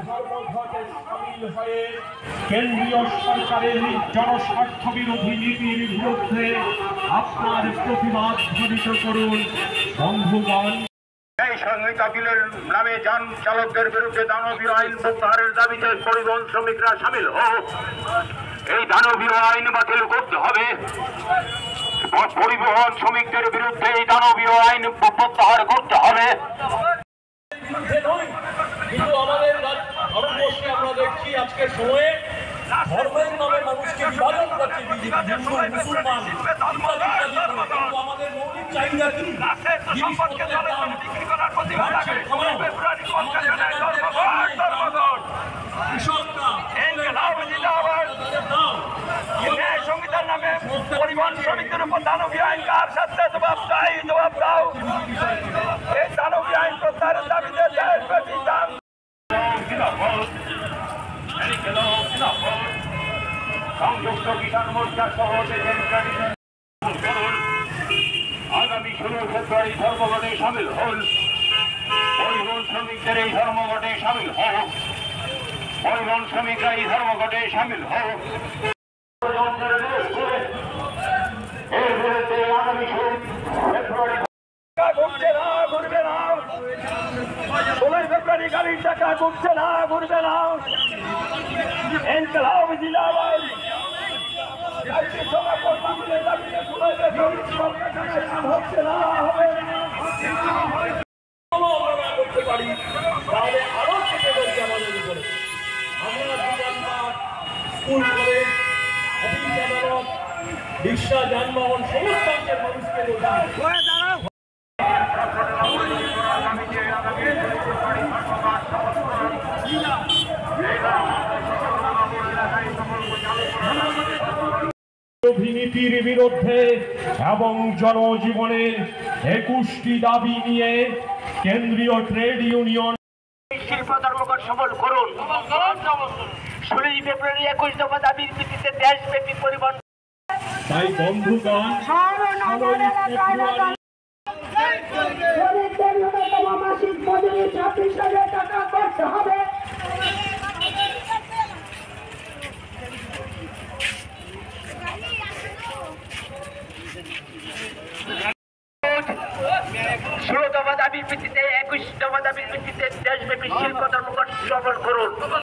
ধর্মঘটে সামিল হয়ে কেন্দ্রীয় সরকারের জনস্বার্থ বিরোধী নীতির বিরুদ্ধে আপনার প্রতিবাদ ধ্বনিত করুন। বন্ধুগণ, এই সংহিতা বিলের নামে যান চালকদের বিরুদ্ধে দানবীয় আইন প্রত্যাহারের দাবিতে পরিবহন শ্রমিকরা সামিল হোক। এই দানবীয় আইন বাতিল করতে হবে। পরিবহন শ্রমিকদের বিরুদ্ধে এই দানবীয় আইন প্রত্যাহার করতে হবে। কিন্তু আমাদের ভারতবর্ষে আমরা দেখছি আজকের সময়ে ধর্মের নামে মানুষকে বিভাজন করছে বিজেপি, হিন্দু মুসলমান কিন্তু আমাদের মৌলিক চাহিদা কি? জিনিসপত্রের দাম বাড়ছে, সংবিধান নামে পরিবহন শ্রমিকদের উপর দানবীয় আইন কার সাথে জবাব চাই, জবাব দাও। এই দানবীয় আইন প্রত্যাহারের দাবিতে দেশব্যাপী সংযুক্ত কিষাণ মোর্চা সহ আগামী 16 ফেব্রুয়ারি ধর্মঘটে সামিল হন। পরিবহন শ্রমিকদের এই ধর্মঘটে সামিল হোক। পরিবহন শ্রমিকরা এই ধর্মঘটে সামিল হোক। এর বিরুদ্ধে আগামী 16 ফেব্রুয়ারি ঘুরছে না, ঘুরবে না। 16 ফেব্রুয়ারি গাড়ির টাকা ঘুরছে না, ঘুরবে না। ইনকলাব জিন্দাবাদ। করতে পারি তাহলে আরো চেপে বলছে আমাদের উপরে। আমরা দোকানপাট, স্কুল, কলেজ, অফিস আদালত, রিক্সা, যানবাহন সমস্ত অঞ্চলের মানুষকে নীতির বিরুদ্ধে এবং জনজীবনের 21টি দাবি নিয়ে কেন্দ্রীয় ট্রেড ইউনিয়ন শিল্প ধর্মঘট সফল করুন। 16 ফেব্রুয়ারি 21 দফা দাবির ভিত্তিতে দেশব্যাপী পরিবহন। তাই বন্ধুগণ, মাসিক মজুরি 26,000 টাকা করতে হবে। ষোলো দফা দাবির ভিত্তিতে 21 দফা দাবির ভিত্তিতে দেশব্যাপী শিল্প ধর্মঘট সফল করুন।